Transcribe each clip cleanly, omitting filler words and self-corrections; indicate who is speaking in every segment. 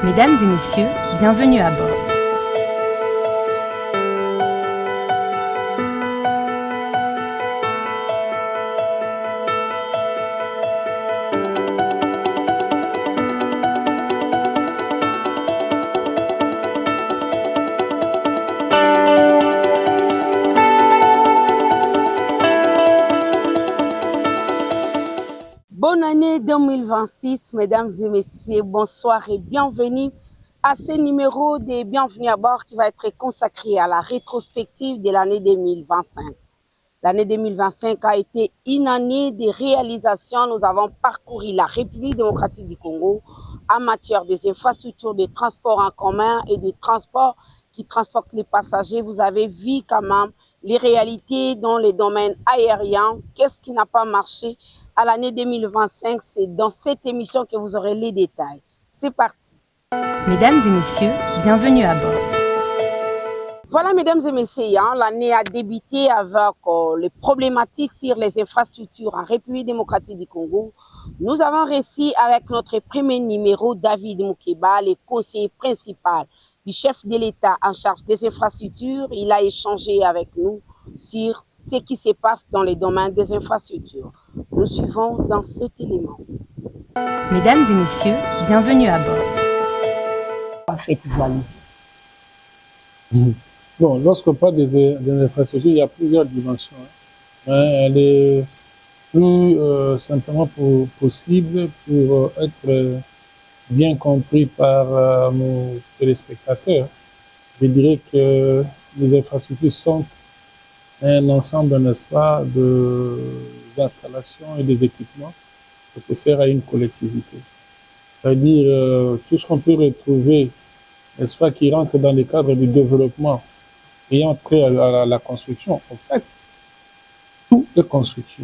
Speaker 1: Mesdames et messieurs, bienvenue à bord.
Speaker 2: Bonne année 2026, mesdames et messieurs, bonsoir et bienvenue à ce numéro de Bienvenue à bord qui va être consacré à la rétrospective de l'année 2025. L'année 2025 a été une année de réalisation. Nous avons parcouru la République démocratique du Congo en matière des infrastructures de transport en commun et des transports qui transportent les passagers. Vous avez vu quand même les réalités dans les domaines aériens. Qu'est-ce qui n'a pas marché à l'année 2025? C'est dans cette émission que vous aurez les détails. C'est parti.
Speaker 1: Mesdames et messieurs, bienvenue à bord.
Speaker 2: Voilà, mesdames et messieurs, l'année a débuté avec les problématiques sur les infrastructures en République démocratique du Congo. Nous avons réussi avec notre premier numéro, David Moukeba, le conseiller principal du chef de l'État en charge des infrastructures. Il a échangé avec nous sur ce qui se passe dans les domaines des infrastructures. Nous suivons dans cet élément.
Speaker 1: Mesdames et messieurs, bienvenue à bord.
Speaker 3: Bon, lorsqu'on parle des infrastructures, il y a plusieurs dimensions. Elle est plus simplement possible pour être bien compris par nos téléspectateurs. Je dirais que les infrastructures sont un ensemble, n'est-ce pas, d'installations et des équipements nécessaires à une collectivité. C'est-à-dire tout ce qu'on peut retrouver, n'est-ce pas, qui rentre dans le cadre du développement ayant trait à la construction. En fait, tout est construction.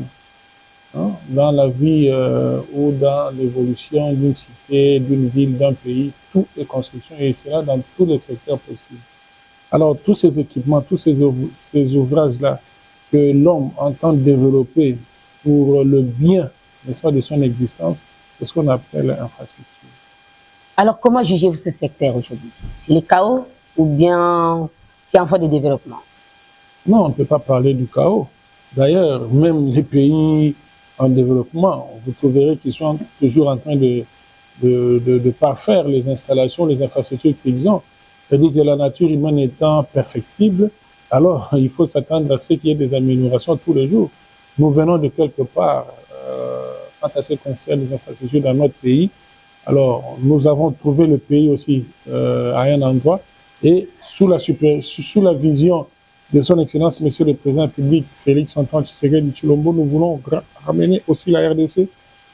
Speaker 3: Dans la vie ou dans l'évolution d'une cité, d'une ville, d'un pays, tout est construction et c'est là dans tous les secteurs possibles. Alors, tous ces équipements, tous ces ouvrages-là que l'homme entend développer pour le bien, n'est-ce pas, de son existence, c'est ce qu'on appelle infrastructure.
Speaker 4: Alors, comment jugez-vous ce secteur aujourd'hui? C'est le chaos ou bien c'est en voie de développement?
Speaker 3: Non, on ne peut pas parler du chaos. D'ailleurs, même les pays en développement, vous trouverez qu'ils sont toujours en train de parfaire les installations, les infrastructures qu'ils ont. C'est-à-dire que la nature humaine étant perfectible, alors il faut s'attendre à ce qu'il y ait des améliorations tous les jours. Nous venons de quelque part, quant à ce qui concerne les infrastructures dans notre pays. Alors, nous avons trouvé le pays aussi à un endroit et sous la vision de son Excellence, Monsieur le Président public, Félix Antoine Tshisekedi Tshilombo, nous voulons ramener aussi la RDC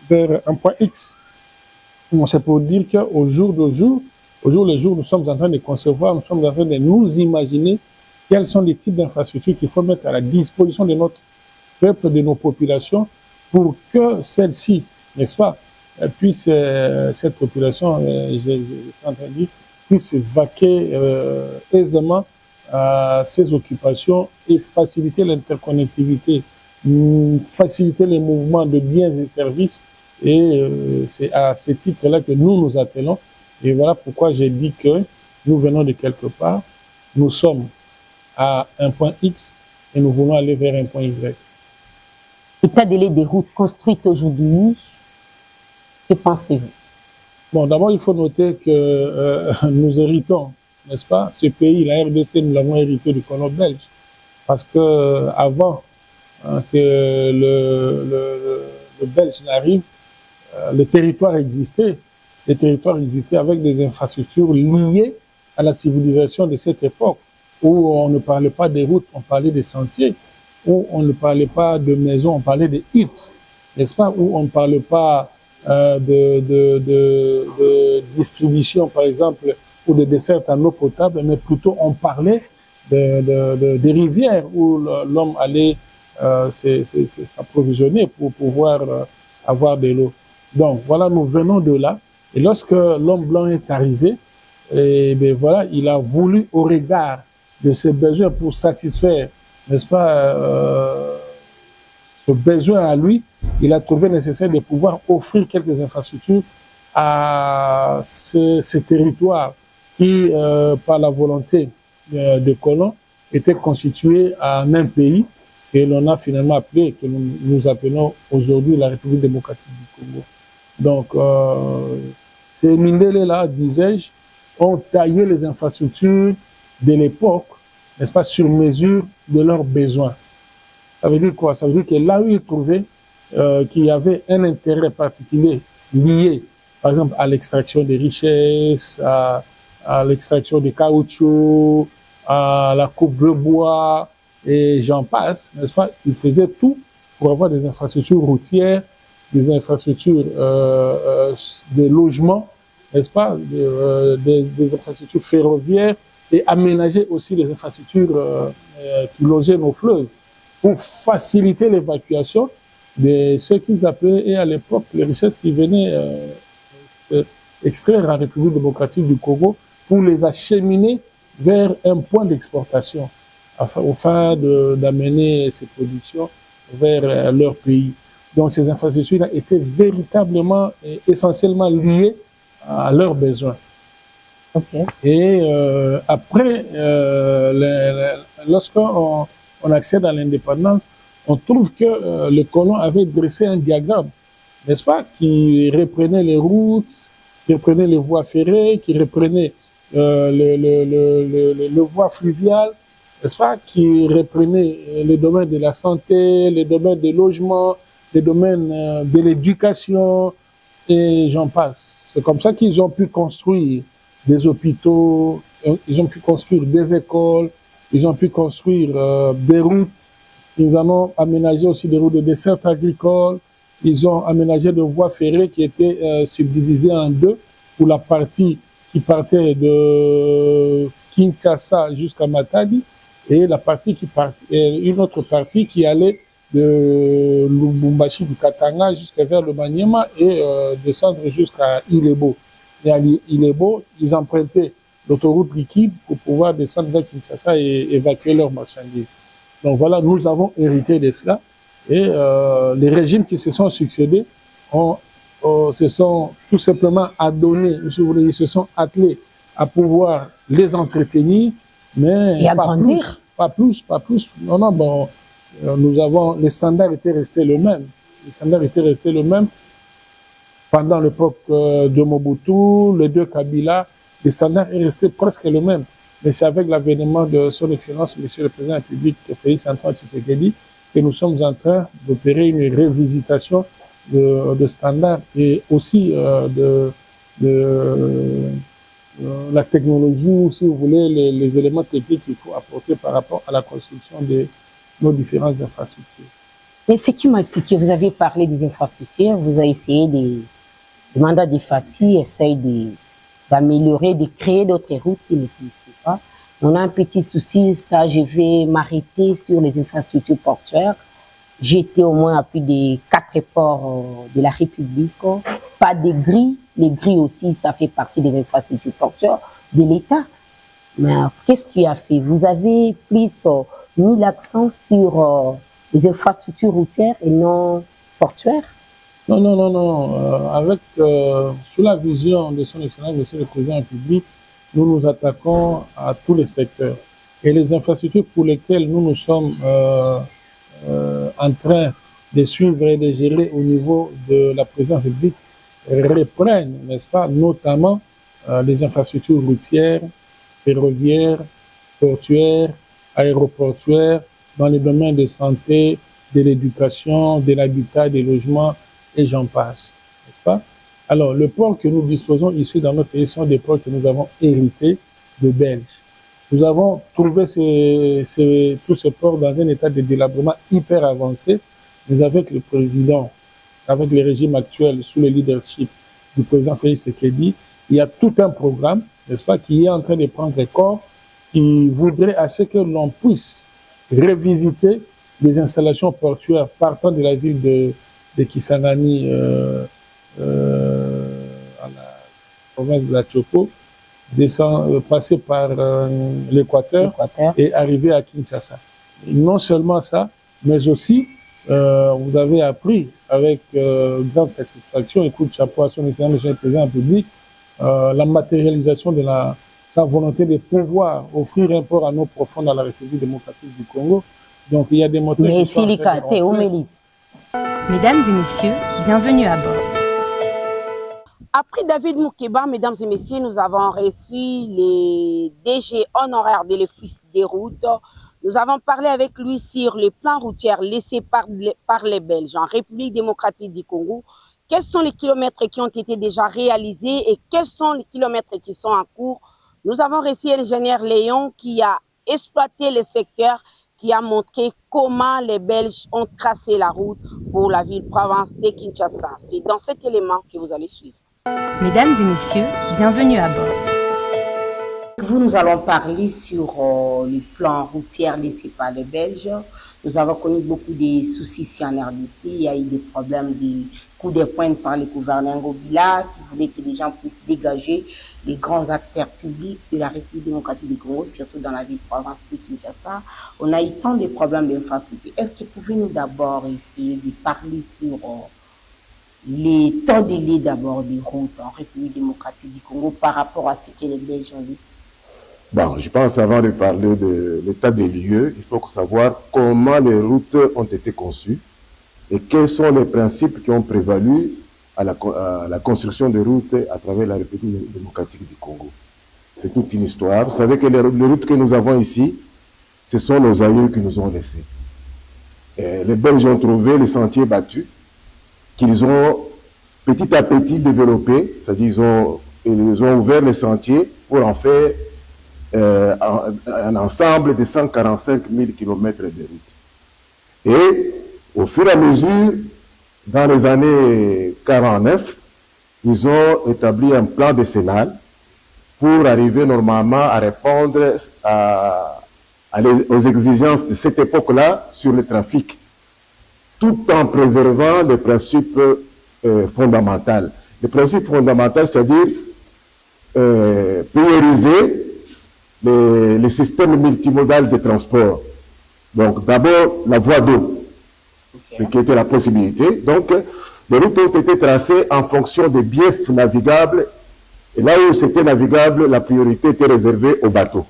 Speaker 3: vers un point X. C'est pour dire qu'au jour le jour, nous sommes en train de concevoir, nous sommes en train de nous imaginer quels sont les types d'infrastructures qu'il faut mettre à la disposition de notre peuple, de nos populations, pour que celle-ci, n'est-ce pas, puisse, cette population, je suis en train de dire, puisse vaquer aisément à ses occupations et faciliter l'interconnectivité, faciliter les mouvements de biens et services. Et c'est à ce titre-là que nous appelons. Et voilà pourquoi j'ai dit que nous venons de quelque part, nous sommes à un point X et nous voulons aller vers un point Y.
Speaker 4: État délai des routes construites aujourd'hui, que pensez-vous?
Speaker 3: Bon, d'abord, il faut noter que nous héritons, n'est-ce pas, ce pays, la RDC, nous l'avons hérité du colon belge. Parce que avant que le Belge n'arrive, le territoire existait. Les territoires existaient avec des infrastructures liées à la civilisation de cette époque, où on ne parlait pas des routes, on parlait des sentiers, où on ne parlait pas de maisons, on parlait des huttes, n'est-ce pas, où on ne parlait pas de distribution, par exemple, ou de desserte en eau potable, mais plutôt on parlait des rivières où l'homme allait s'approvisionner pour pouvoir avoir de l'eau. Donc voilà, nous venons de là. Et lorsque l'homme blanc est arrivé, et bien voilà, il a voulu, au regard de ses besoins pour satisfaire, n'est-ce pas, ce besoin à lui, il a trouvé nécessaire de pouvoir offrir quelques infrastructures à ces territoires qui, par la volonté des colons, étaient constitués en un pays que l'on a finalement appelé, que nous appelons aujourd'hui la République démocratique du Congo. Donc, ces Mindélé-là, disais-je, ont taillé les infrastructures de l'époque, n'est-ce pas, sur mesure de leurs besoins. Ça veut dire quoi? Ça veut dire que là où ils trouvaient qu'il y avait un intérêt particulier lié, par exemple, à l'extraction des richesses, à l'extraction des caoutchouc, à la coupe de bois, et j'en passe, n'est-ce pas? Ils faisaient tout pour avoir des infrastructures routières, des infrastructures de logements, n'est-ce pas? Des infrastructures ferroviaires, et aménager aussi les infrastructures qui longeaient nos fleuves pour faciliter l'évacuation de ce qu'ils appelaient à l'époque les richesses qui venaient extraire la République démocratique du Congo pour les acheminer vers un point d'exportation afin d'amener ces productions vers leur pays. Donc ces infrastructures étaient véritablement et essentiellement liées à leurs besoins.
Speaker 4: Okay.
Speaker 3: Et après, lorsqu'on accède à l'indépendance, on trouve que les colons avaient dressé un diagramme, n'est-ce pas, qui reprenait les routes, qui reprenait les voies ferrées, qui reprenait le voie fluviale, n'est-ce pas, qui reprenait les domaines de la santé, les domaines des logements, les domaines de l'éducation, et j'en passe. C'est comme ça qu'ils ont pu construire des hôpitaux, ils ont pu construire des écoles, ils ont pu construire des routes, ils en ont aménagé aussi des routes de dessert agricole, ils ont aménagé des voies ferrées qui étaient subdivisées en deux, pour la partie qui partait de Kinshasa jusqu'à Matadi, et la partie qui une autre partie qui allait de Lubumbashi, du Katanga jusqu'à vers le Maniema et descendre jusqu'à Ilebo. Et à Ilebo, ils empruntaient l'autoroute liquide pour pouvoir descendre vers Kinshasa et évacuer leurs marchandises. Donc voilà, nous avons hérité de cela. Et les régimes qui se sont succédés se sont tout simplement adonnés, ils se sont attelés à pouvoir les entretenir, mais
Speaker 4: et agrandir.
Speaker 3: Pas plus. Non, bon, les standards étaient restés les mêmes. Les standards étaient restés les mêmes. Pendant l'époque de Mobutu, les deux Kabila, les standards est resté presque le même. Mais c'est avec l'avènement de son Excellence, Monsieur le Président de la République, Félix-Antoine Tshisekedi, que nous sommes en train d'opérer une révisitation de standards et aussi de la technologie, si vous voulez, les éléments techniques qu'il faut apporter par rapport à la construction de nos différentes infrastructures.
Speaker 4: Mais ce qui m'a tiqué, vous avez parlé des infrastructures, vous avez essayé le mandat des Fati essaye d'améliorer, de créer d'autres routes qui n'existaient pas. On a un petit souci, ça, je vais m'arrêter sur les infrastructures portuaires. J'ai été au moins à plus de 4 ports de la République. Pas de grilles. Les grilles aussi, ça fait partie des infrastructures portuaires de l'État. Mais qu'est-ce qui a fait? Vous avez mis l'accent sur les infrastructures routières et non portuaires?
Speaker 3: Non. Sous la vision de son Excellence, Monsieur le Président de la République, nous nous attaquons à tous les secteurs. Et les infrastructures pour lesquelles nous sommes en train de suivre et de gérer au niveau de la Présidence de la République reprennent, n'est-ce pas, notamment les infrastructures routières, ferroviaires, portuaires, aéroportuaires, dans les domaines de santé, de l'éducation, de l'habitat, des logements, et j'en passe, n'est-ce pas? Alors, le port que nous disposons ici dans notre pays sont des ports que nous avons hérités de Belges. Nous avons trouvé tous ces ports dans un état de délabrement hyper avancé, mais avec le président, avec le régime actuel, sous le leadership du président Félix Tshisekedi, il y a tout un programme, n'est-ce pas, qui est en train de prendre corps, qui voudrait à ce que l'on puisse revisiter les installations portuaires partant de la ville de Kisangani à la province de la Chopo, passer par l'Équateur et arriver à Kinshasa. Et non seulement ça, mais aussi vous avez appris avec grande satisfaction, et coup de chapeau à son excellence, monsieur le président public, la matérialisation de sa volonté de pouvoir offrir un port à nos profonds dans la République démocratique du Congo. Donc il y a des moteurs qui sont en train de rentrer.
Speaker 1: Mesdames et messieurs, bienvenue à bord.
Speaker 2: Après David Moukeba, mesdames et messieurs, nous avons reçu les DG honoraires de l'Office des routes. Nous avons parlé avec lui sur les plans routiers laissés par les Belges en République démocratique du Congo. Quels sont les kilomètres qui ont été déjà réalisés et quels sont les kilomètres qui sont en cours? Nous avons reçu l'ingénieur Léon qui a exploité le secteur, qui a montré comment les Belges ont tracé la route pour la ville-province de Kinshasa. C'est dans cet élément que vous allez suivre.
Speaker 1: Mesdames et messieurs, bienvenue à bord.
Speaker 4: Nous allons parler sur les plans routiers laissés par les Belges. Nous avons connu beaucoup de soucis ici en RDC. Il y a eu des problèmes de coups de pointe par le gouverneur Ngobila qui voulait que les gens puissent dégager les grands acteurs publics de la République démocratique du Congo, surtout dans la ville-province de Kinshasa. On a eu tant de problèmes d'infrastructure. Est-ce que pouvez-nous d'abord essayer de parler sur les temps délais d'abord des routes en République démocratique du Congo par rapport à ce que les Belges ont dit?
Speaker 5: Bon, je pense avant de parler de l'état des lieux, il faut savoir comment les routes ont été conçues et quels sont les principes qui ont prévalu à la construction des routes à travers la République démocratique du Congo. C'est toute une histoire. Vous savez que les routes que nous avons ici, ce sont nos aïeux qui nous ont laissés. Les Belges ont trouvé les sentiers battus qu'ils ont petit à petit développés, c'est-à-dire ils ont ouvert les sentiers pour en faire un ensemble de 145 000 km de route. Et au fur et à mesure, dans les années 49, ils ont établi un plan décennal pour arriver normalement à répondre aux exigences de cette époque-là sur le trafic, tout en préservant les principes fondamentaux. Les principes fondamentaux, c'est-à-dire prioriser les systèmes multimodaux de transport. Donc d'abord la voie d'eau, ce qui était la possibilité. Donc les routes ont été tracées en fonction des biefs navigables, et là où c'était navigable, la priorité était réservée aux bateaux.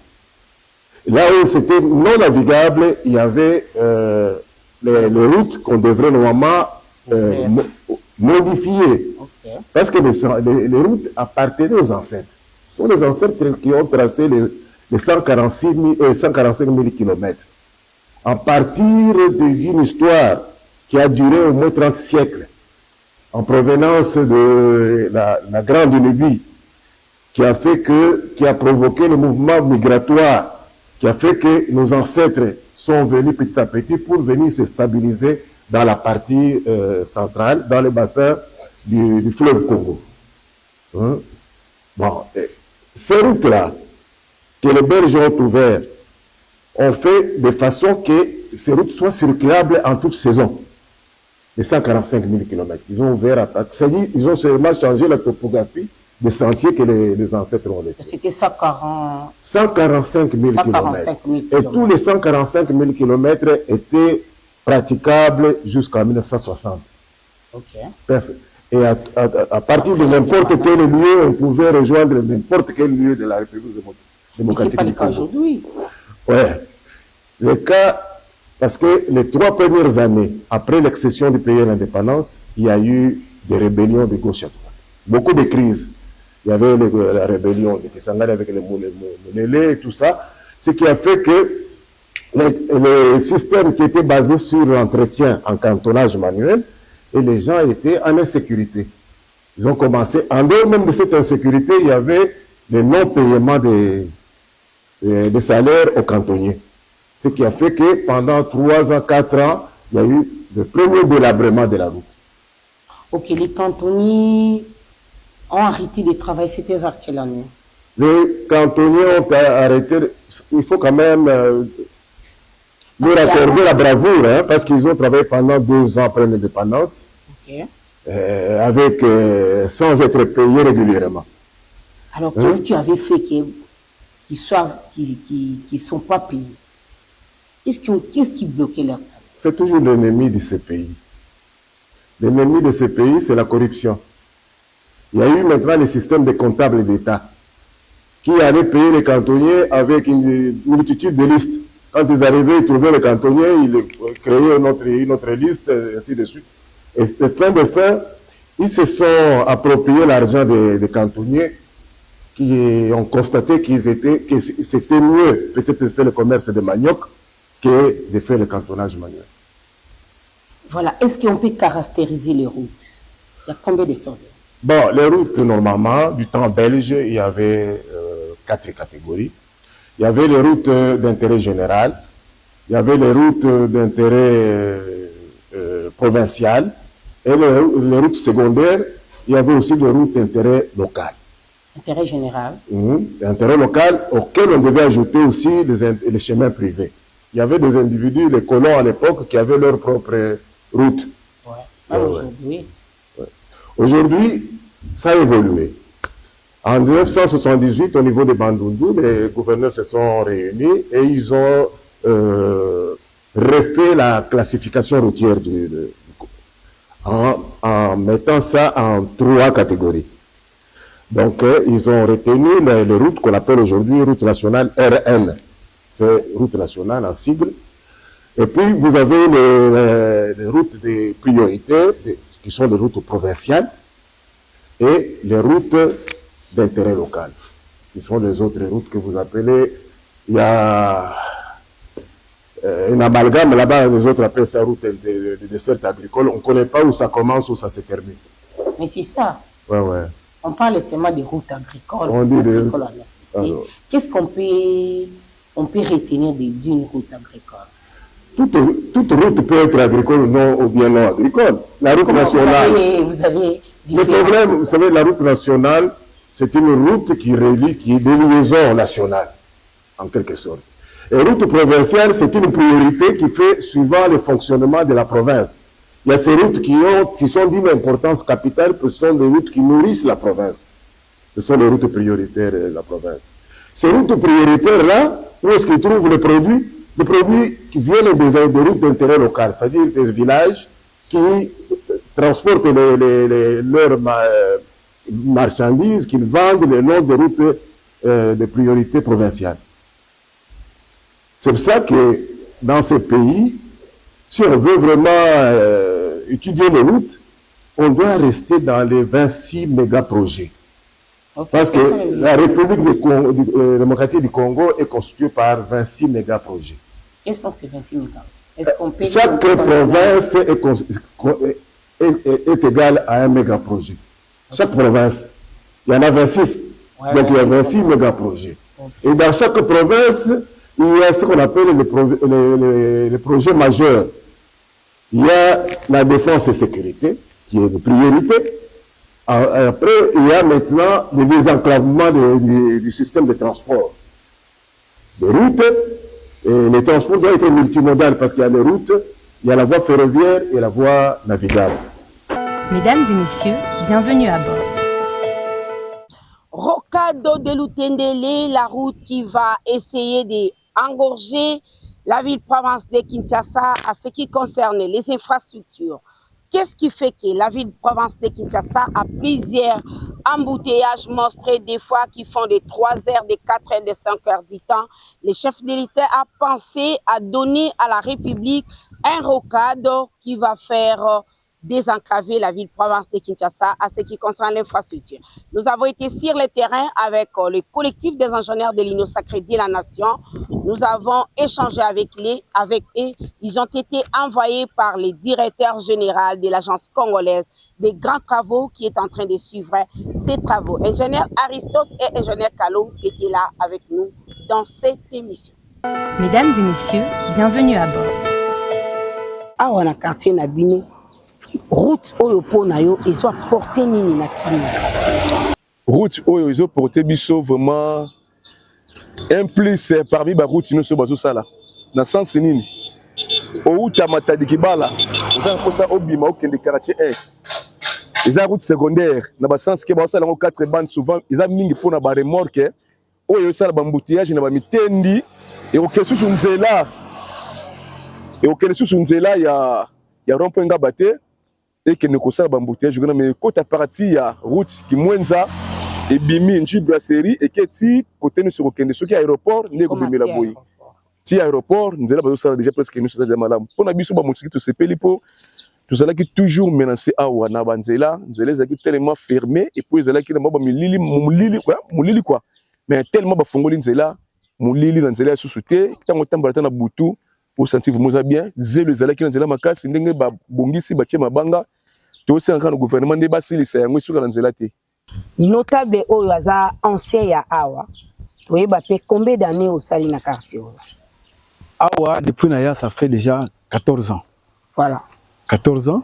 Speaker 5: Et là où c'était non navigable, il y avait les routes qu'on devrait normalement modifier. Parce que les routes appartenaient aux ancêtres. Ce sont les ancêtres qui ont tracé les 145 000 km. À partir d'une histoire qui a duré au moins 30 siècles, en provenance de la Grande Nubie, qui a provoqué le mouvement migratoire, qui a fait que nos ancêtres sont venus petit à petit pour venir se stabiliser dans la partie centrale, dans le bassin du fleuve Congo. Hein? Bon, ces routes-là, que les Belges ont ouvertes, ont fait de façon que ces routes soient circulables en toute saison. Les 145 000 km. Ils ont ouvert, c'est-à-dire ils ont seulement changé la topographie des sentiers que les ancêtres ont laissés.
Speaker 4: C'était
Speaker 5: 145 000 km. Et tous les 145 000 km étaient praticables jusqu'en 1960. Et à partir de n'importe quel lieu, on pouvait rejoindre n'importe quel lieu de la République démocratique du Congo.
Speaker 4: Aujourd'hui.
Speaker 5: Ouais. Le cas, parce que les 3 premières années, après l'accession du pays à l'indépendance, il y a eu des rébellions de gauche à droite. Beaucoup de crises. Il y avait la rébellion de Kisangani avec les Moulélé et tout ça. Ce qui a fait que le système qui était basé sur l'entretien en cantonnage manuel, et les gens étaient en insécurité. Ils ont commencé, en dehors même de cette insécurité, il y avait le non-paiement des salaires aux cantonniers. Ce qui a fait que pendant 3 ans, 4 ans, il y a eu le premier délabrement de la route.
Speaker 4: Ok, les cantonniers ont arrêté de travailler, c'était vers quelle année?
Speaker 5: Les cantonniers ont arrêté, il faut quand même leur accorder la bravoure, hein, parce qu'ils ont travaillé pendant 2 ans après l'indépendance, sans être payés régulièrement.
Speaker 4: Alors, qu'est-ce qui avait fait qu'ils ne sont pas payés? Qu'est-ce qui bloquait leur salaire?
Speaker 5: c'est toujours l'ennemi de ce pays. L'ennemi de ce pays, c'est la corruption. Il y a eu maintenant le système des comptables d'État qui allaient payer les cantonniers avec une multitude de listes. Quand ils arrivaient, ils trouvaient les cantonniers, ils créaient une autre liste, et ainsi de suite. Et fin de fin, ils se sont appropriés l'argent des cantonniers qui ont constaté que c'était mieux peut-être de faire le commerce de manioc que de faire le cantonnage manuel.
Speaker 4: Voilà. Est-ce qu'on peut caractériser les routes? Il y a combien de sortes de routes?
Speaker 5: Bon, les routes, normalement, du temps belge, il y avait 4 catégories. Il y avait les routes d'intérêt général, il y avait les routes d'intérêt provincial, et les routes secondaires, il y avait aussi les routes d'intérêt local.
Speaker 4: Intérêt général.
Speaker 5: Intérêt local, auquel on devait ajouter aussi les chemins privés. Il y avait des individus, les colons à l'époque, qui avaient leur propre route.
Speaker 4: Ouais. Aujourd'hui.
Speaker 5: Ouais. Aujourd'hui, ça a évolué. En 1978, au niveau de Bandundu, les gouverneurs se sont réunis et ils ont refait la classification routière en mettant ça en 3 catégories. Donc, ils ont retenu les routes qu'on appelle aujourd'hui route nationale RN. C'est route nationale en sigle. Et puis, vous avez les routes de priorité, qui sont les routes provinciales, et les routes d'intérêt local, qui sont les autres routes que vous appelez, il y a un amalgame là-bas, les autres appellent ça route de dessert agricole, on ne connaît pas où ça commence, où ça se termine.
Speaker 4: Mais c'est ça.
Speaker 5: Ouais, ouais.
Speaker 4: On parle seulement des routes agricoles.
Speaker 5: On dit des...
Speaker 4: Qu'est-ce qu'on peut retenir d'une route agricole?
Speaker 5: Toute route peut être agricole ou bien non agricole. La route nationale.
Speaker 4: Vous avez
Speaker 5: le problème, vous savez, la route nationale, c'est une route qui relie, qui est des liaisons nationales, en quelque sorte. Et route provinciale, c'est une priorité qui fait suivant le fonctionnement de la province. Il y a ces routes qui sont d'une importance capitale, parce que ce sont des routes qui nourrissent la province. Ce sont les routes prioritaires de la province. Ces routes prioritaires-là, où est-ce qu'ils trouvent les produits? Les produits qui viennent des routes d'intérêt local, c'est-à-dire des villages qui transportent leurs marchandises, qu'ils vendent le long des routes de priorité provinciale. C'est pour ça que dans ces pays, si on veut vraiment étudier les routes, on doit rester dans les 26 méga-projets. Okay. Parce que la République démocratique du Congo est constituée par 26 méga-projets.
Speaker 4: Quels sont ces 26 méga?
Speaker 5: Chaque province est égale à un méga-projet. Okay. Chaque province, il y en a 26. Ouais, donc il y a 26 méga-projets. Okay. Et dans chaque province, il y a ce qu'on appelle les projets majeurs. Il y a la défense et sécurité, qui est une priorité. Après, il y a maintenant le désenclavement du système de transport. Des routes, et les transports doivent être multimodaux parce qu'il y a les routes, il y a la voie ferroviaire et la voie navigable.
Speaker 1: Mesdames et messieurs, bienvenue à bord.
Speaker 2: Rocado de Lutendele, la route qui va essayer d'engorger la ville-province de Kinshasa à ce qui concerne les infrastructures. Qu'est-ce qui fait que la ville-province de Kinshasa a plusieurs embouteillages monstres, des fois qui font de 3 heures, de 4 heures, de 5 heures du temps? Le chef de l'État a pensé à donner à la République un rocado qui va faire désenclaver la ville-province de Kinshasa à ce qui concerne l'infrastructure. Nous avons été sur le terrain avec le collectif des ingénieurs de l'Union sacrée de la Nation. Nous avons échangé avec eux. Ils ont été envoyés par le directeur général de l'agence congolaise des grands travaux qui est en train de suivre ces travaux. Ingénieur Aristote et ingénieur Kalo étaient là avec nous dans cette émission.
Speaker 1: Mesdames et messieurs, bienvenue à bord.
Speaker 2: Ah, on a quartier Nabino. Route oyo pona yo ils ont porté nini na kini.
Speaker 6: Route oyo ils ont porté biso vraiment un plus parmi ba route nous so bazo sala na sens nini o uta matadi kibala za ko sa obima okende quartier ils ont route secondaire na ba sens ke ba sala ngo 4 bandes souvent ils ont mingi pona ba remorque oyo sala ba embouteillage na ba mitendi et o kesu nzela Et au Kenya sous nzela ya rond-point ngabate et que ne kosala bambouteillage mais côté partie ya route qui mwenza et bimi nji brasserie et que ti côté nous sur Kenya sur aéroport ne ko bimela boy ti aéroport nzela bazo sala déjà presque nous ça malam pona biso ba mutiki to sepeli po tout cela qui toujours menacé awa na banzela nzela zaki tellement fermé et puis zela qui na ba mulili quoi mais tellement ba fongoli nzela mulili na nzela sous souté tango tambala na butu pour sentir vous bien zelo zela qui na nzela makasi ndenge ba bongisi ba tie mabanga to c'est encore le gouvernement de basilisa yango sur na nzela te
Speaker 2: notable oyo aza ancien ya awa toyeba pe combien d'années au sali na quartier
Speaker 7: awa depuis Naya ça fait déjà 14 ans.
Speaker 2: Voilà.
Speaker 7: 14 ans.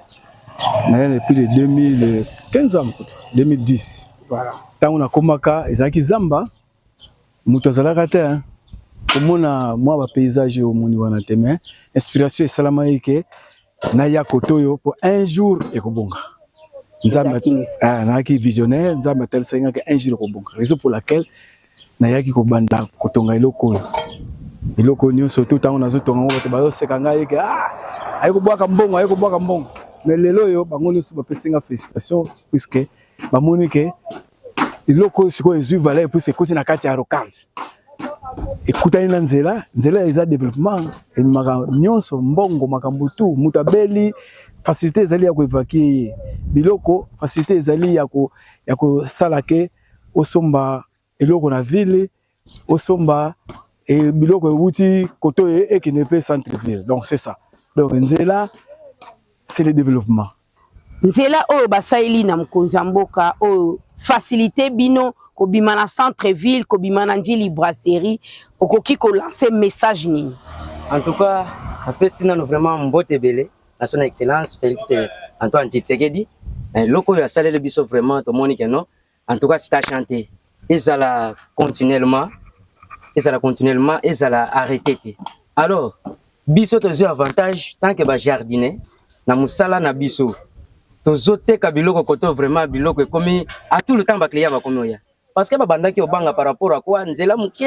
Speaker 7: Naya depuis de 2015 ans, 2010.
Speaker 2: Voilà.
Speaker 7: Tant on a komaka ezaki zamba mutazalaka te hein. Komona moi ba paysage au moni wana te mais inspiration salama yake Naya kotoyo pour un jour ekobonga. Nzamba naki visionnaire nzamba tel senga que un jour ekobonga. Raison pour laquelle Naya ki kobanda kotonga eloko iloko nyonso tout temps nazo tonga ngo bato seka ngai ke ayiko bwaka mbongo mais lelo yo bango nyonso bapesinga félicitation puisque bamoni ke iloko siko ezui valeur puisque koti na kati ya rocade ekutani na nzela eza développement et maka nyonso mbongo makambo tu mutabeli facilité ezali ya ko évacuer biloko facilité ezali ya ko salake osomba eloko na ville osomba et biloko wuti koto et qui ne peut centre-ville. Donc c'est ça. Donc nzela c'est le développement.
Speaker 2: Nzela oyo basaili na mkonzamboka oyo facilité bino ko bimana centre-ville ko bimana njili brasserie okoki ko lancer message nini.
Speaker 8: En tout cas, après sinon vraiment mbote belé à son excellence Félix Antoine Tshisekedi loko ya salé le biso vraiment to moni que non. En tout cas c'est à chanter. Et ça la continuellement et ça l'a arrêté. Alors, biso tozo avantage tant que ba jardiner na musala na biso. Tozo te ka biloko koto vraiment biloko comme à tout le temps ba client ba komoya. Parce que ba bandaki obanga par rapport à quoi nzela muke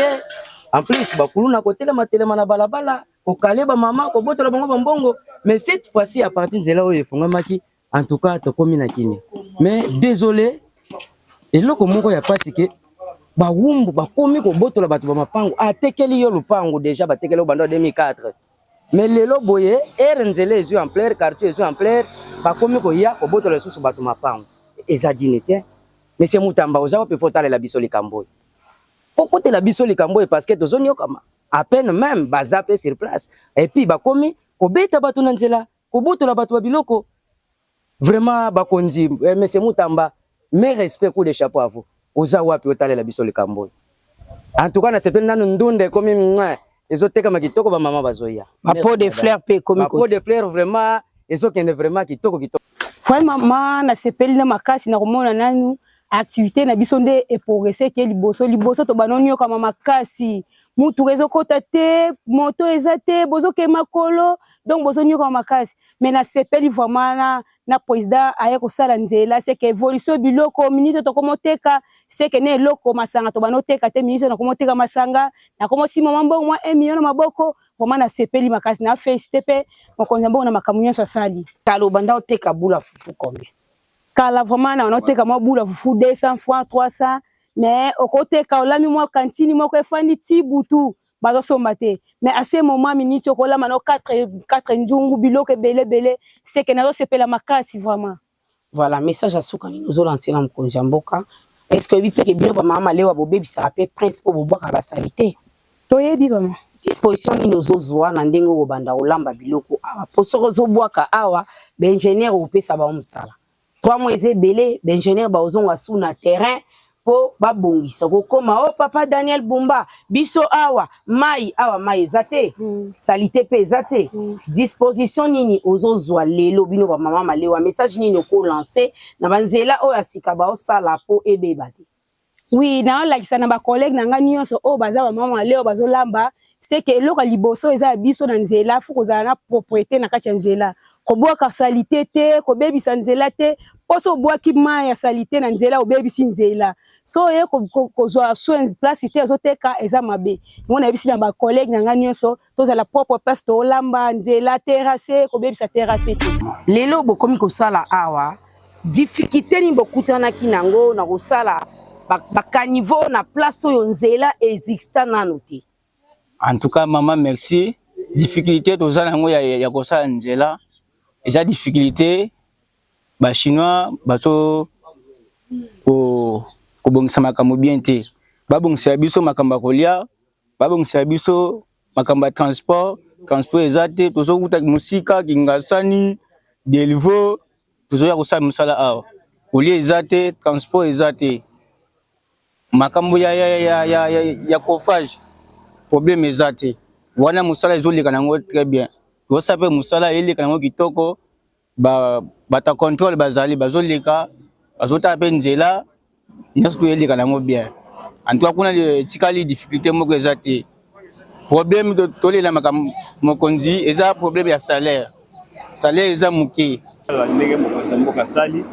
Speaker 8: en plus ba kuluna côté la matelema na balabala ko kale ba mama ko botola bango bambongo mais cette fois-ci à partir nzela oyo fonga maki en tout cas to komi na kimi. Mais désolé eloko moko ya pasi que ba wumbu ba komi ko botola bato ba mapango atekeli yo lupango déjà batekeli o bando 2004 mais lelo boye nzela ezu en plein quartier ezu en plein ba komi ko ya ko botola susu bato mapango ezadinete mais c'est mutamba oza pe fotala la biso likamboy faut côté la biso likamboy parce que tozoni okama à peine même bazape sur place et puis ba komi ko beta bato na nzela ko botola bato ba biloko vraiment ba konzi mais c'est mutamba mais respect coup de chapeau à vous oza wapi otale la biso likamboy en tout cas na sepeli nanu ndunde komi mwa ezoteka makitoko ba mama bazoya
Speaker 2: ma pot de fleurs pe komi
Speaker 8: ma pot de fleurs vraiment ezokende vraiment kitoko
Speaker 2: vraiment mama na sepeli na makasi na komona nanu activité na biso nde progresser ke liboso to banonyo kama makasi mutu rezo kota te moto ezate bozo ke makolo donc bozo nyo kama makasi mais na sepeli vraiment na président aye ko sala nzela c'est que évolution biloko ministre to komoteka c'est que ne loko masanga to banoteka te ministre na komoteka masanga na komosi mambo mwa 1 million maboko vraiment na sepeli makasi na félicité pe mokonzi mbongo na makamunyo sali kalo banda oteka bula fufu combien kala vraiment na onoteka mwa bula fufu 200 francs 300 mais okoteka olami mwa cantine moko efandi tibutu bazo somate mais à ce moment minute okola mano 4 njungu biloko belé c'est que nazo sepela makasi vraiment voilà message à suka nous lancer na mkonzi mboka est-ce que bipe ke bino ba mama lewa bobebi ça rappelle principe boboka ba salité toyebi vraiment disposition ni nozozwa na ndenge obanda olamba biloko awa posoko zobwaka awa ba ingénieur opesa ba musala 3 mois ebele ba ingénieur ba ozonga sous na terrain po babongisa kokoma o papa Daniel Bumba biso awa mai ezate salité pe ezate disposition nini ozozwa lelo bino ba mama malewa message nini ko lancer na banzela o asika ba osala po ebeba te oui na la kisana ba collègue na nga nyonso o baza ba mama malewa bazolamba c'est que eloko liboso eza biso na nzela faut kozala na propriété na kati ya nzela kobwaka salité te kobebisa nzela te poso obwaki mai ya salité na nzela obebisi nzela so ye kozwa soin place te azoteka eza mabe ngo na yebisi na bacollègue na nga nyonso tozala propre place tolamba nzela terrasse kobebisa terrasse te lelo bokomi kosala awa difficulté ni bokutanaki nango na kosala bakaniveau na place oyo nzela exista nano te.
Speaker 9: En tout cas maman merci difficulté tozala nango ya kosala nzela eza difficulté ba chinois bato kobongisa makambo bien te babongisa biso makambo kolia babongisa biso makambo transport eza te tozokuta musika kingasani delivo tozoya kosala musala awa kolia eza te transport eza te makambo ya coffrage problème eza te wana musala ezoleka nango très bien tosape musala eleka nango kitoko bata contrôle bazali bazoleka bazota pe nzela nyonso toyeleka nango bien en tout cas kuna tikali difficulté moko eza te problème tolela makambo mokonzi eza problème ya salaire eza moke
Speaker 10: la ndenge mokonzi mboka sali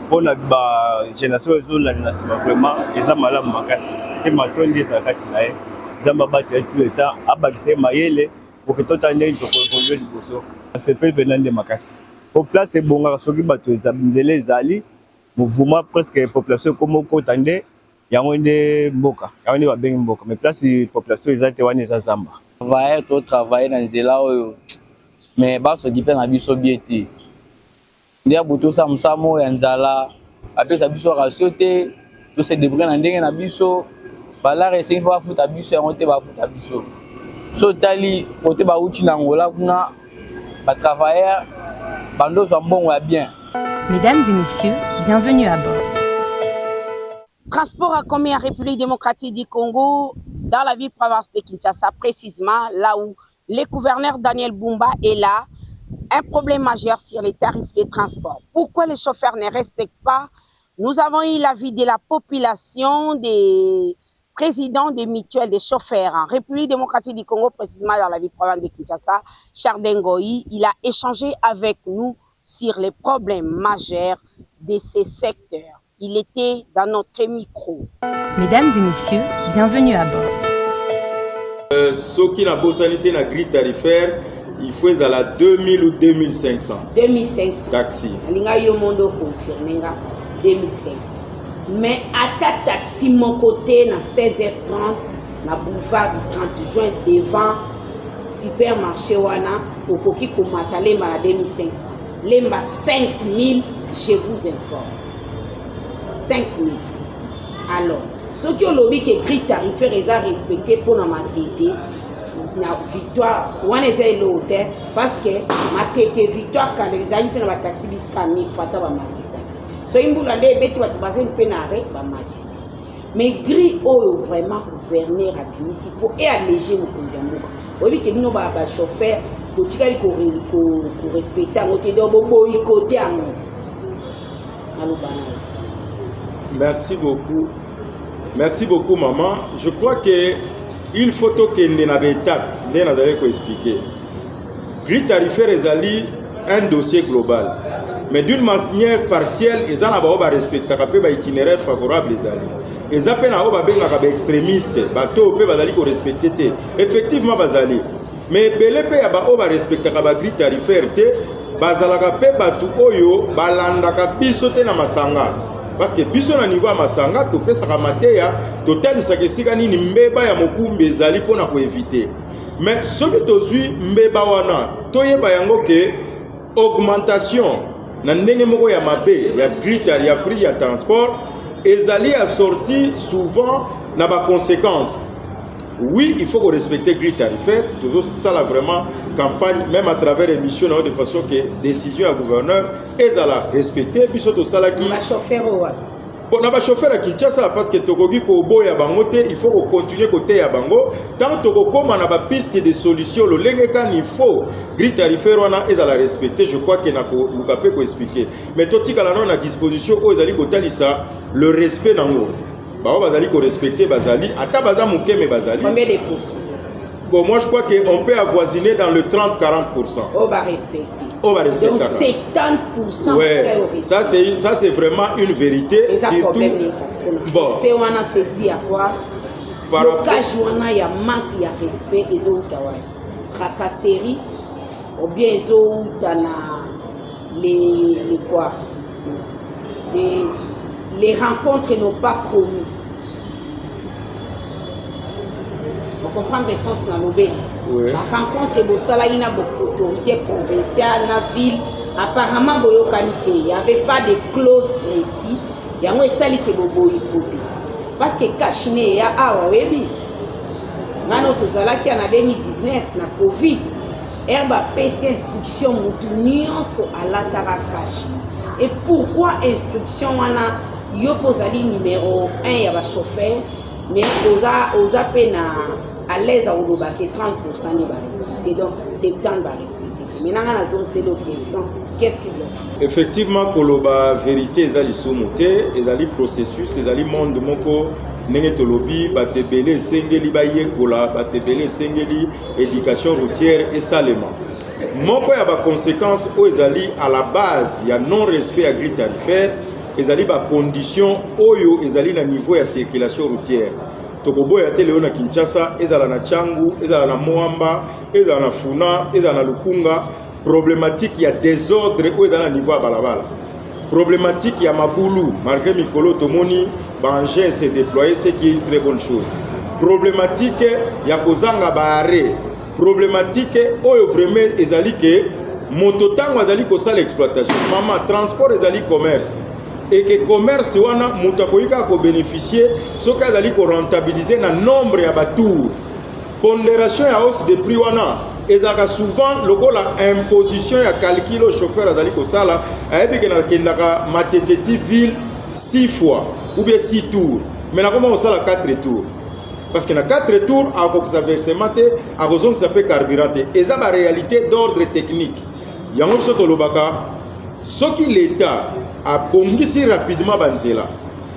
Speaker 10: mpona bagénération ezolanda na nsima vraiment eza malamu makasi te matondi ezala kati na ye nzambe abato ya tout le temps abakisa ye mayele poke tota ndenge tokoevolue liboso sepele mpena nde makasi po place ebongaka soki bato nzela ezali mouvement presque population ekoma okota nde yango nde mboka yango nde babengi mboka mais place population eza te wana eza zamba
Speaker 9: travailler totravaille na nzela oyo mais basoki mpe na biso bie te nde ya butu osala mosamo ya nzala apesa biso ratio te tose débrouiller na ndenge na biso balare esengi fo bafuta biso yango te bafuta biso so tali kote bauti na ngola kuna batravailleur bandozwa mbongo ya bien.
Speaker 1: Mesdames et messieurs, bienvenue à bord.
Speaker 2: Transport en commun en République démocratique du Congo, dans la ville province de Kinshasa, précisément là où le gouverneur Daniel Bumba est là, un problème majeur sur les tarifs de transport. Pourquoi les chauffeurs ne respectent pas? Nous avons eu l'avis de la population, des présidents des mutuelles des chauffeurs en République démocratique du Congo, précisément dans la ville province de Kinshasa, Chardengoï. Il a échangé avec nous sur les problèmes majeurs de ces secteurs. Il était dans notre micro.
Speaker 1: Mesdames et messieurs, bienvenue à bord.
Speaker 11: Ce qui n'a pas sanité na grille tarifaire, il faut à la 2000 ou 2500. 2500. Taxi.
Speaker 2: Linga yo mondo confirmé 2500. Mais à ta taxi mon côté na 16h30 na boulevard du 30 juin devant supermarché wana okoki komata lemba na 2500. Lemba 5000, je vous informe. 5000 francs. Alors, ce qui ont lobby qui écrit tarifaire est respecté pour la matérialité. La victoire, on est l'hôtel parce que ma tête victoire quand les amis prennent ma taxi jusqu'à 1000 fois ta matissa. So imboula les bêtis va te passer une pénare ba matissa. Mais gris oh vraiment gouverneur à municipaux et alléger nos kondiamuka. Oui que nous ba chauffeur ko tikali ko respecter on te do boycotter amo. Allô banal.
Speaker 11: Merci beaucoup. Merci beaucoup, maman. Je crois que il faut que nous n'avons expliquer. Grille tarifaire est un dossier global. Mais d'une manière partielle, ils ont respecté l'itinéraire favorable. Ils ont extrémistes. Ils respecter. Effectivement, mais BLP a respecté la grille tarifaire. Bazalaka pe batu oyo balandaka biso te na masanga. Parce que biso na niveau ya masanga to pesa ka mateya total sakesika nini mbeba ya mokumbe ezali pona ko éviter. Mais ce que tozui mbeba wana toyeba yango ke augmentation na ndenge moko ya mabe ya grille ya prix ya transport ezali assorti souvent na ba conséquences. Oui, il faut respecter grille tarifaire. Toujours ça là vraiment campagne, même à travers l'émission, de façon que décision à gouverneur est à la respecter. Puis surtout ça là qui. Bon, on a chauffeur à Kinshasa parce que Togogi Kobo ya bangote, il faut continuer côté ya bango. Tant Togo comme on a pas piste de solution, le lengekan il faut grille tarifaire on a est à la respecter. Je crois qu'il n'a pas pu expliquer. Mais tout ce qu'on a à disposition, aux alliés côté ça, le respect dans l'eau. Bah bazali ko respecter bazali ata baza muke me bazali
Speaker 2: combien de pourcents
Speaker 11: Bon, moi je crois qu'on peut avoisiner dans le 30-40%.
Speaker 2: On va respecter.
Speaker 11: On va respecter.
Speaker 2: Donc 70%
Speaker 11: ouais.
Speaker 2: très au respect.
Speaker 11: Ça c'est vraiment une vérité.
Speaker 2: Et ça
Speaker 11: surtout.
Speaker 2: Bon. Respect on a se dit à quoi. Le cas où il y a manque de respect et tracasserie ou bien les quoi les rencontres n'ont pas promis. On comprend le sens de la nouvelle. Oui. La rencontre est beaucoup d'autorités provinciales, la ville. Apparemment, il n'y avait pas de clause précise. Il y a un sali qui est hypothèque. Parce que Kachine est à Wawebi. Nous avons en 2019, la Covid. Herba PC instruction moutunions à l'Ataracache. Et pourquoi instruction on a Yopozali numéro 1, il y a un chauffeur, mais aux appels à l'aise à Oulobake 30% de respecter. Donc 70% va respecter. Maintenant, dans la zone, c'est l'autre question. Qu'est-ce qu'il bloque?
Speaker 11: Effectivement, Koloba vérité, ezali somoté, ezali processus, ezali monde de moko, nenge tolobi, batebele sengeli baye kola, batebele sengeli éducation routière et salement. Moko ya ba conséquences o ezali à la base, ya non-respect à grille tarifaire, ezali ba condition oyo ezali na niveau ya circulation routière. Tokobo ya tele na Kinshasa, ezala na Changu, ezala na Moamba, ezala na Funa, ezala na Lukunga. Problématique, il y a désordre où est dans le niveau à Balabala. Problématique, il y a Maboulou, malgré Mikolo Tomoni, Bangé s'est déployé, c'est qui est une très bonne chose. Problématique, il y a Kozanga Bahare. Problématique, où vraiment, ezali que Mototango ezali kosa l'exploitation. Maman, transport ezali commerce. Et que commerce, wana mutakoika ko bénéficier, ce qu'ezali ko rentabiliser na nombre ya batour. Pondération ya hausse de prix wana. Et ça souvent la imposition ya calcul au chauffeur azali ko sala ayebi ke na kendaka mateteti ville 6 fois ou bien 6 tours mais na comment on sala 4 tours parce que na 4 tours a ko sa versement te a raison que ça peut carburanter et ça la réalité d'ordre technique yango soto lobaka ce qui l'état a bongisi rapidement banzela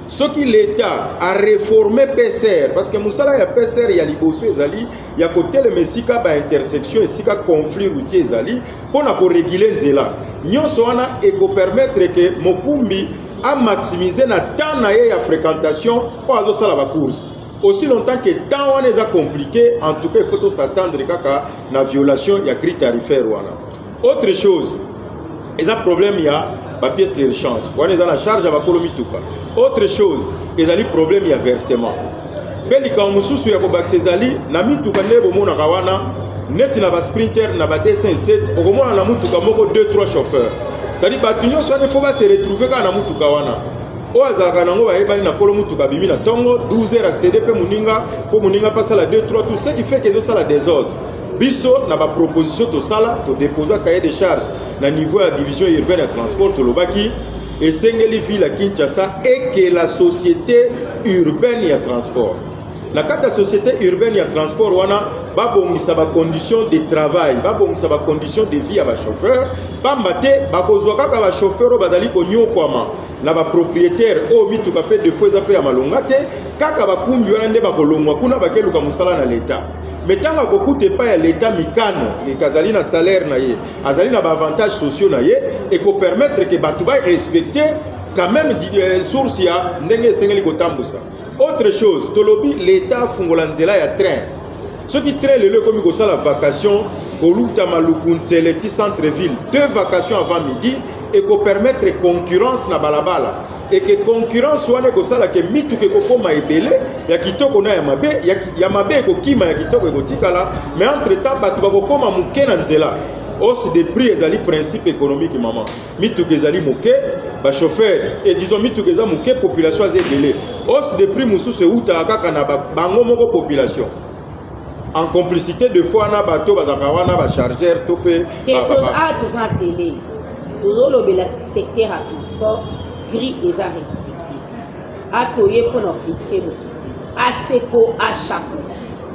Speaker 11: ce qui l'État a réformé PCR, parce que Moussala y a PCR, il y a Liboso Ezali, il y a côté le Messika ba intersection et sika conflit routier Ezali, pour réguler Zela. Nyon soana et ko permettre que Mokumbi a maximisé na temps na ya fréquentation pour azo sala ba course. Aussi longtemps que temps on est compliqué, en tout cas il faut s'attendre kaka na violation il y a grille tarifaire wana. Autre chose, il y a problème il y a la pièce de rechange. On est dans la charge à Bakolomituka. Autre chose, il y a des problèmes, il y a versement. Belika Mususu ya Kobak Ezali, na mituka nebo mona kawana, net na ba sprinter na ba 207, okomona na mutuka moko 2-3 chauffeurs. C'est-à-dire batunyo soit faut pas se retrouver quand na mutuka wana. O azaka nango ba ebali na kolo mutuka bimi na tongo 12h à CDP muninga, pour muninga passer la 2-3 tout ce qui fait que ça la désordre. Biso na ba proposition to sala to déposer cahier de charge na niveau de la division urbaine de transport to lobaki et sengeli ville à Kinshasa et que la société urbaine ya transport la carte de société urbaine ya transport wana ba bongisa ba conditions de travail ba bongisa ba conditions de vie à ba chauffeur ba mbate ba kozwa kaka ba chauffeur badali ko nyokwama na ba propriétaire o mituka pe de fois zape ya malongate kaka ba kumbi wana nde ba kolongwa kuna ba keluka musala na l'état. Mais tant que vous n'avez pas l'État mikano, et azali na salaire na ye, azali na avantages sociaux na ye, et qu'on permettre que Batouba respecte quand même les sources ya ndenge sengeli kotambusa. Autre chose, tolobi l'État fungolanzela ya train. Ceux qui traînent le lieu comme ils la vacation, Koluta Malukunzeleti centre-ville, 2 vacations avant midi, et qu'on permettre concurrence na balabala. Et que concurrence soit que ça la que mitu que kokoma ebele ya kitoko na ya mabe ko kima ya kitoko ko tikala mais entre temps batu ba kokoma muke na nzela hausse des prix ezali principe économique maman mitu que ezali muke ba chauffeur et disons mitu que ezali muke population azebele hausse des prix mususu uta kaka na bango moko population en complicité de fois na bato bazaka na ba chargeur topé
Speaker 2: tout ça télé tout le secteur à transport gris et à respecter. Atoye pour nous critiquer beaucoup. Aseko à chaque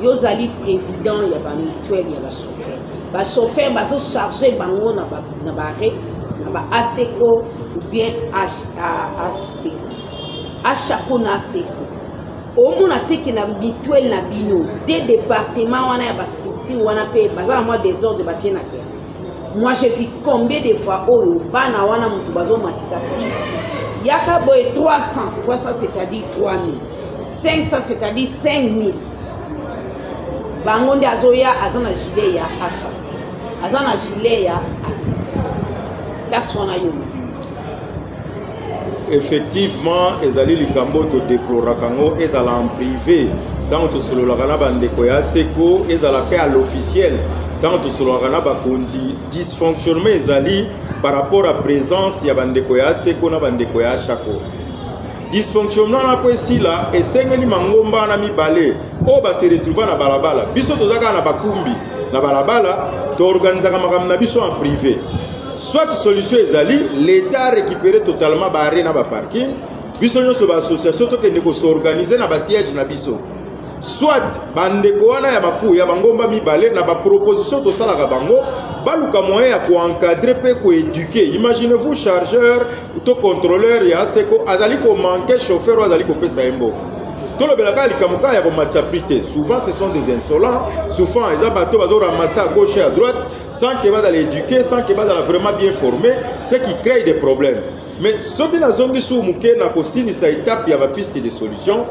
Speaker 2: Yozali président, il y a pas mutuel, il y a pas chauffeur. Ba chauffeur ba so charger bango na ba Aseko ou bien Aseko. Ashako na Aseko. au moins que na mutuelle na bino des départements wana ya ba structure wana pe bazala moi des ordres de bâtir na terre. Moi j'ai vu combien de fois oyo bana wana mutu bazo matisa prix yaka boy 300 c'est-à-dire 3000 500 c'est-à-dire 5000 bangonde azoya azana gilet ya achat azana gilet ya assise la swana yo.
Speaker 11: Effectivement, ezali likambo to déploraka ngo ezala en privé tant to sololaka na bandeko ya seko ezala pe à l'officiel tant to sololaka na bakonzi dysfonctionnement ezali par rapport à présence ya bandeko ya seko na bandeko ya chako dysfonctionnement na po esila esengeli mangomba na mibale o ba se retrouver na balabala biso tozaka na bakumbi na balabala to organisaka makambo na biso en privé. Soit solution ezali l'État récupérer totalement ba arena ba parking biso nyonso ba association to kende ko s'organiser na ba siège na biso soit bandeko wana ya baku ya bangomba mibale na ba proposition to sala ka bango baluka moyen ya ko encadrer pe ko éduquer. Imaginez-vous chargeur ou contrôleur ya seko azali ko manquer chauffeur azali ko pesa embo tout le belaka likamuka ya komatsaprité. Souvent ce sont des insolents, souvent les abatos bazo ramasser à gauche et à droite sans que va dans l'éduquer, sans que va dans la vraiment bien formé, ce qui crée des problèmes. Mais ce qui na zongi sou muke na kosini sa étape ya ba piste de solution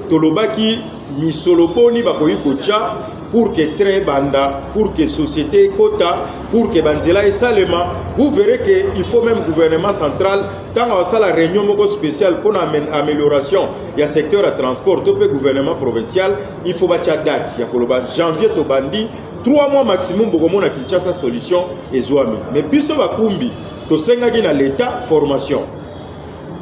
Speaker 11: tolobaki misoloponi bakoyi kocha pour que très banda, pour que société quota, pour que banzela et salema, vous verrez qu'il faut même gouvernement central, tant à la réunion spéciale pour l'amélioration, il y a secteur à transport, tout le gouvernement provincial, il faut battre date, il y a janvier to bandi, 3 mois maximum pour qu'on ait sa solution et zouami. Mais puis ça va kumbi, to sengagi na l'état formation.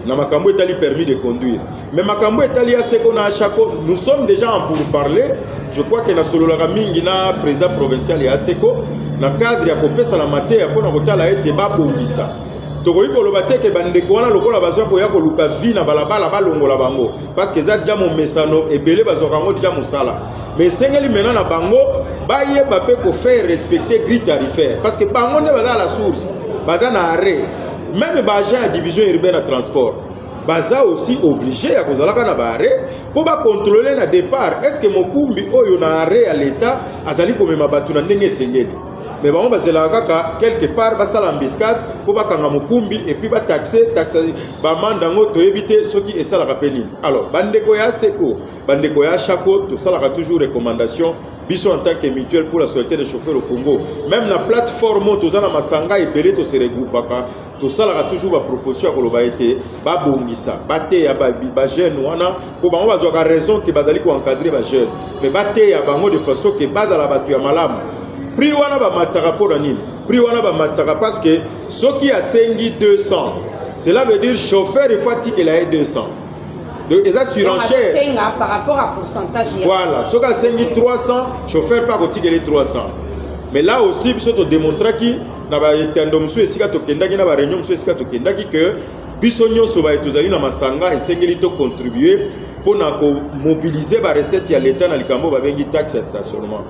Speaker 11: Na makambo etali permis de conduire. Mais makambo etali à seko na chako, nous sommes déjà en pourparler. Je crois que na sololaka mingi na président provincial ya seko na cadre ya kopesa la mate ya pona kotala ete babongisa. Tokoyi koloba te ke bandeko wana lokola bazwa ko ya koluka vi na balabala balongola bango parce que za déjà mon mesano ebele bazwa kango déjà mosala. Mais sengeli mena na bango baye bape ko faire respecter grille tarifaire parce que bango ne baza la source, baza na arrêt. Même bagé à division urbaine à transport, baza aussi obligé à cause na barré pour ba contrôler na départ. Est-ce que mokumbi oyo na arrêt à l'état azali comme mabatu na ndenge sengeli. Mais bon bazela kaka quelque part basala embuscade pour ba kanga mokumbi et puis ba taxer ba mandango to éviter ce qui est ça la rapeni. Alors bandeko ya seko, bandeko ya chako tout ça la toujours recommandation biso en tant que mutuelle pour la société des chauffeurs au Congo. Même la plateforme tout ça na masanga et belé to se regroupe tout ça la toujours ba proposition ko loba été ba bongisa bate ya ba jeune wana pour ba on va avoir raison que bazali ko encadrer ba jeune mais bate ya bango de façon que base à la batu ya malamu prix wana ba matsaka pour nini prix wana ba matsaka parce que ce qui a sengi 200 cela veut dire chauffeur il faut qu'il ait 200 de les assuranchères
Speaker 2: par rapport à pourcentage.
Speaker 11: Voilà, ce qui a sengi 300 chauffeur pas qu'il ait 300. Mais là aussi biso to démontrer qui na ba etendo msu esika to kendaki na ba réunion msu esika to kendaki que biso nyonso ba etozali na masanga esengeli to contribuer pour na ko mobiliser ba recette ya l'état na likambo ba bengi taxe à stationnement.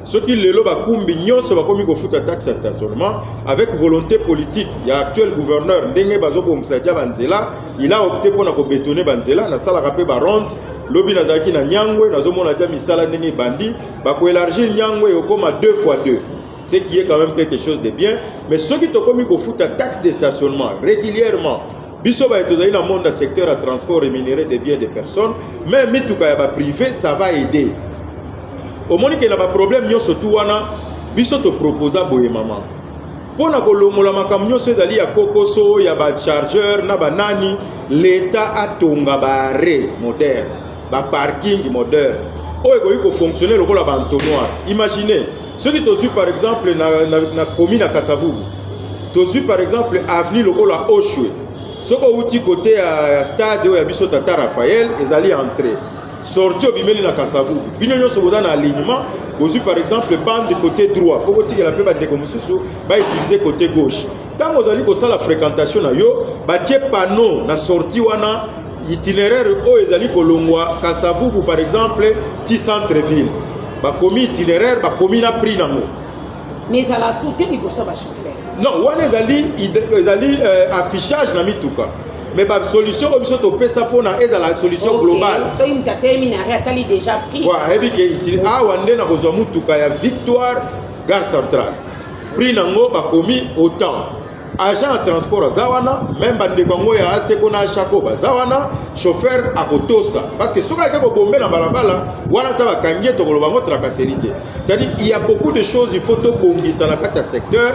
Speaker 11: Ce qui lelo ba kumbi nyonso ba komi ko futa taxe à stationnement avec volonté politique. Il y a actuel gouverneur ndenge bazoko msadia banzela, il a opté pour na ko bétonner banzela na sala rapé ba ronde lobi nazaki na nyangwe nazomona dia misala ndenge bandi ba ko élargir nyangwe okoma 2x2. Ce qui est quand même quelque chose de bien, mais ceux qui te komi ko futa taxe de stationnement régulièrement biso ba etozali na monde secteur à transport rémunéré des biens des personnes, mais mituka ya ba privé ça va aider. Au moment qu'il y a un problème, nous sommes wana biso te proposa boye maman. Pona kolongola makambo nyonso ezali ya kokoso ya ba chargeur na banani l'état atonga ba arrêt moderne, ba parking moderne. Oyo ekoki ko fonctionner lokola ba entonnoir. Imaginez, ceux qui tozu par exemple na commune à Kasavubu. Tozu par exemple avenue lokola Oshwe. Soko uti côté à stade ya biso Tata Raphaël ezali entrée. Sorti au bimeli na Kasavubu. Bino nyonso boda na alignement, bozu par exemple bande de côté droit. Pour que la paix ba de komususu ba utiliser côté gauche. Tant vous allez ko la fréquentation na yo, ba tie panneau na sortie wana itinéraire o ezali kolongwa Kasavubu par exemple ti centre ville. Ba komi itinéraire ba komi na prix nango.
Speaker 2: Mais à la soutien il faut ça ba chauffeur.
Speaker 11: Non, wana ezali affichage na mituka. mais la solution comme ça to pesa pona est la solution globale.
Speaker 2: So il t'a terminé atali déjà pris.
Speaker 11: Ouais, et puis que wande na kozwa mutuka ya Victoire Gare Centrale. Prix nango ba komi autant. Agent de transport zawana, même bande kongo ya aseko na chako bazawana, chauffeur akotosa parce que soka ko bomber na balabala wana ta ba kangie to koloba ngotra kaserité. C'est-à-dire il y a beaucoup de choses il faut to bombisa na kata secteur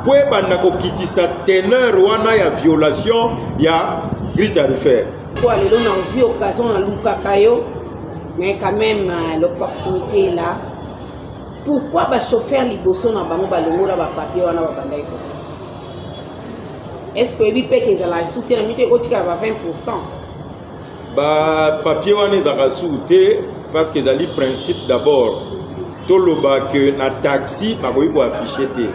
Speaker 11: pour banda ko kitisa teneur wana ya violation ya grille tarifaire.
Speaker 2: Quoi les on a vu occasion à Lukakayo mais quand même l'opportunité est là. Pourquoi ba chauffeur liboso na bango balongo la ba papier wana ba bandai ko? Est-ce que vous pouvez soutenir 20%?
Speaker 11: Bah, papier wane zaka souté parce que les principe d'abord. Tout le bas que na taxi, bah oui quoi afficher té.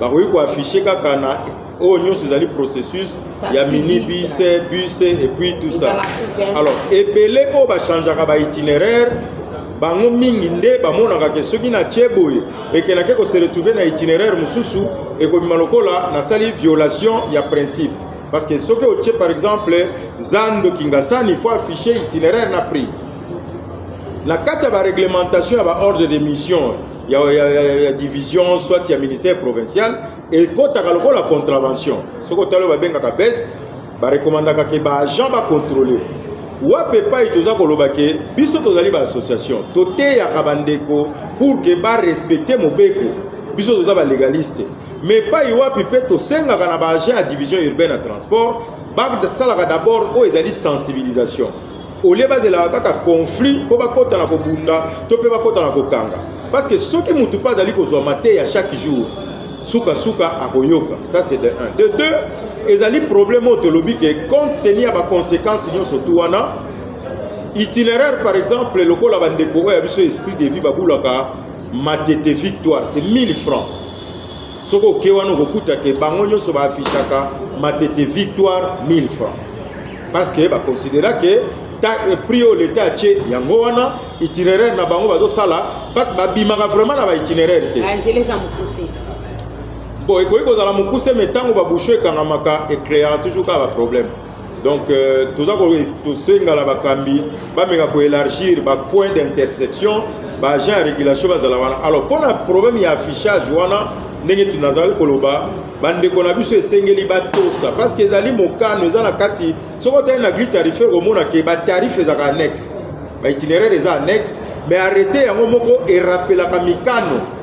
Speaker 11: Bah oui quoi afficher kaka na oh nous c'est le processus. Il y a minibus, bus et puis tout ça. Alors epelé oh bah changer kaba itinéraire. Bango mingi nde bamonaka ke soki na cheboy et que na keko se retrouver na itinéraire mususu et ko malokola na sali violation ya principe parce que soki o par exemple Zando Kingasani il faut afficher itinéraire na prix la carte ba réglementation ba ordre de mission ya division soit ya ministère provincial et kota kalokola contravention soko talo ba benga ka baisse ba recommandaka ke ba agent ba contrôler wape pa itoza koloba ke biso tozali ba association tote ya kabandeko pour que ba respecter mobeko biso toza ba légaliste mais pas iwapi pe to senga kana ba agent à division urbaine à transport ba salaka d'abord o ezali sensibilisation au lieu bazela kaka conflit po ba kota na kobunda to pe ba kota na kokanga parce que soki mutu pa dali kozwa mate ya chaque jour suka akoyoka ça c'est de 1 de 2 ezali problème autolobi que compte tenu à ba conséquences surtout wana itinéraire par exemple le ko la bandeko ya biso esprit de vie babulaka matete Victoire c'est 1000 francs soko ke wana kokuta ke bango nyoso ba affichaka matete Victoire 1000 francs parce que ba considérer que prix au l'état tché yango wana itinéraire na bango bazo sala parce que ba bimaka vraiment na ba itinéraire te bon et quand on a mon poussé mais tant on va boucher quand on a éclairé toujours pas de problème donc tout ça qu'on se ngala bakambi ba menga ko élargir ba point d'intersection ba agent régulation bazala alors pour le problème il y a affichage wana ndenge tunazali koloba bande ko na biso esengeli ba tosa parce que ezali mokano ezana kati soko tena na grille tarifaire au mona ke ba tarif ezaka annexe ba itinéraire eza annexe mais arrêter yango moko et rappeler la mikano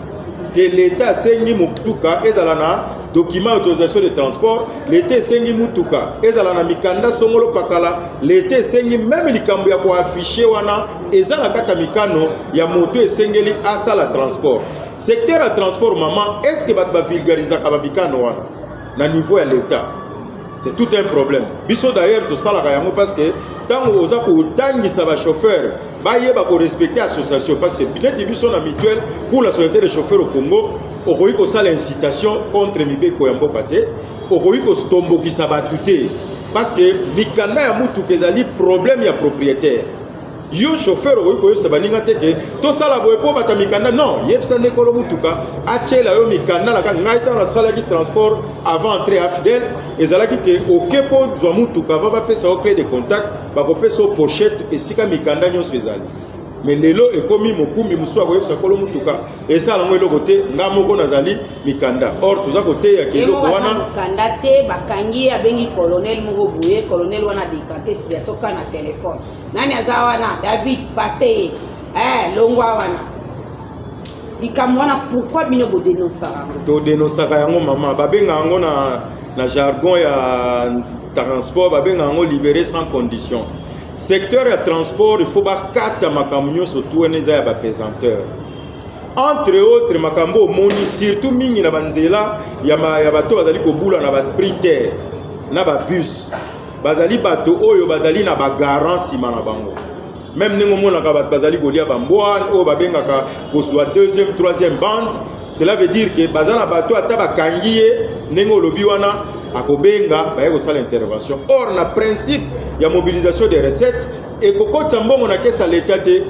Speaker 11: que l'État sengi mutuka ezalana document autorisation de transport l'État sengi mutuka ezalana mikanda songolo pakala l'État sengi même likambo ya ko afficher wana ezala kata mikano ya moto esengeli asala transport secteur à transport maman est-ce que ba vulgariser ka mikano wana na niveau ya l'État c'est tout un problème biso d'ailleurs to sala yango parce que tango oza ko tangisa ba chauffeur baye ba ko respecter association parce que billet biso na mutuelle pour la société des chauffeurs au Congo okoyi ko sala incitation contre mibeko ya mboka te okoyi ko stombokisa batute parce que mikanda ya mutu kezali problème ya propriétaire yo chauffeur okoyi ko yesa baninga te ke to sala boye po bata mikanda non yebsa nekolo mutuka achela yo mikanda la ngai ta na sala ki transport avant entrer à fidèle ezalaki ke okepo zwa mutuka va pesa au clé de contact ba ko pesa pochette esika mikanda nyonso ezali mais lelo ekomi mokumbi muso akoyebisa kolo mutuka esala ngo eloko te nga moko nazali mikanda or toza kote ya keloko wana
Speaker 2: mikanda te bakangi abengi colonel moko boye colonel wana décanté situation kana téléphone nani azawana David passé longwa wana likambo wana pourquoi bino bo dénoncer
Speaker 11: to dénoncer yango mama babenga yango na jargon ya transport babenga yango libéré sans condition. Secteur de transport, il faut pas 4 makamyo surtout neza ya pesanteur. Entre autres makambo moni surtout mingi na banzela ya bato bazali ko bula na ba sprinter na ba bus. Bazali bato oyo bazali na ba garance na bango. Même ningo mona ka bazali ko lia ba mboa o babenga ka kozwa 2e 3e bande, cela veut dire que bazana bato ata ba kangiye ningo lobi wana akobenga baye ko sala intervention. Or na principe ya mobilisation des recettes et kokota mbongo na kesa l'état te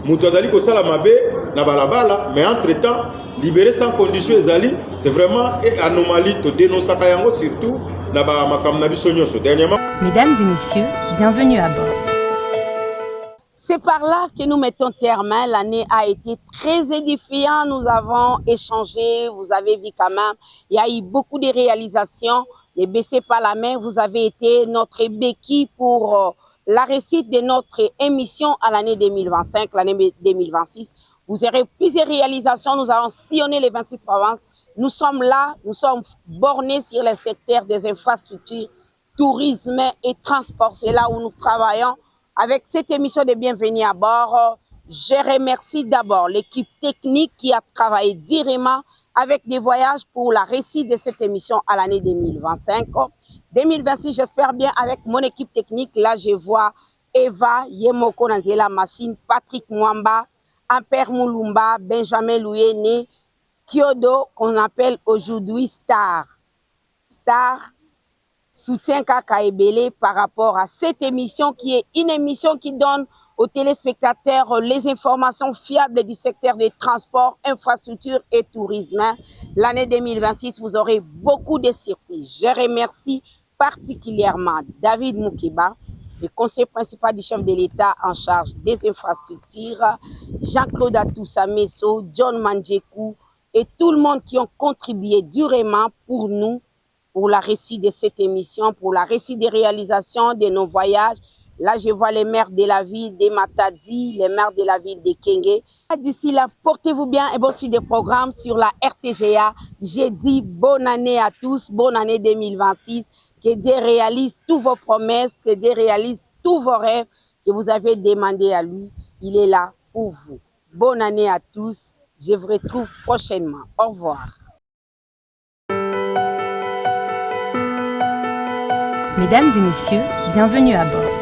Speaker 11: mutu azali ko sala mabe na balabala mais entre temps libérer sans condition ezali, c'est vraiment une anomalie to dénoncer yango surtout na ba makam na biso nyonso dernièrement.
Speaker 1: Mesdames et messieurs, bienvenue à bord.
Speaker 2: C'est par là que nous mettons terme. L'année a été très édifiante. Nous avons échangé. Vous avez vu quand même, il y a eu beaucoup de réalisations. Ne baissez pas la main. Vous avez été notre béquille pour la réussite de notre émission à l'année 2025, l'année 2026. Vous aurez plusieurs réalisations. Nous avons sillonné les 26 provinces. Nous sommes là. Nous sommes bornés sur le secteur des infrastructures, tourisme et transport. C'est là où nous travaillons. Avec cette émission de Bienvenue à bord, je remercie d'abord l'équipe technique qui a travaillé directement avec des voyages pour la réussite de cette émission à l'année 2025. 2026, j'espère bien avec mon équipe technique. Là, je vois Eva Yemoko Nanzela Machine, Patrick Mwamba, Amper Moulumba, Benjamin Louyene, Kyodo, qu'on appelle aujourd'hui Star. Soutien Kaka Ebele par rapport à cette émission qui est une émission qui donne aux téléspectateurs les informations fiables du secteur des transports, infrastructures et tourisme. L'année 2026, vous aurez beaucoup de surprises. Je remercie particulièrement David Moukeba, le conseiller principal du chef de l'État en charge des infrastructures, Jean-Claude Atoussa Messo, John Mandjekou et tout le monde qui ont contribué durement pour nous, pour la réussite de cette émission, pour la réussite des réalisations de nos voyages. Là, je vois les maires de la ville de Matadi, les maires de la ville de Kenge. D'ici là, portez-vous bien et bon suite des programmes sur la RTGA. J'ai dit bonne année à tous, bonne année 2026. Que Dieu réalise tous vos promesses, que Dieu réalise tous vos rêves que vous avez demandé à lui. Il est là pour vous. Bonne année à tous. Je vous retrouve prochainement. Au revoir.
Speaker 1: Mesdames et messieurs, bienvenue à bord.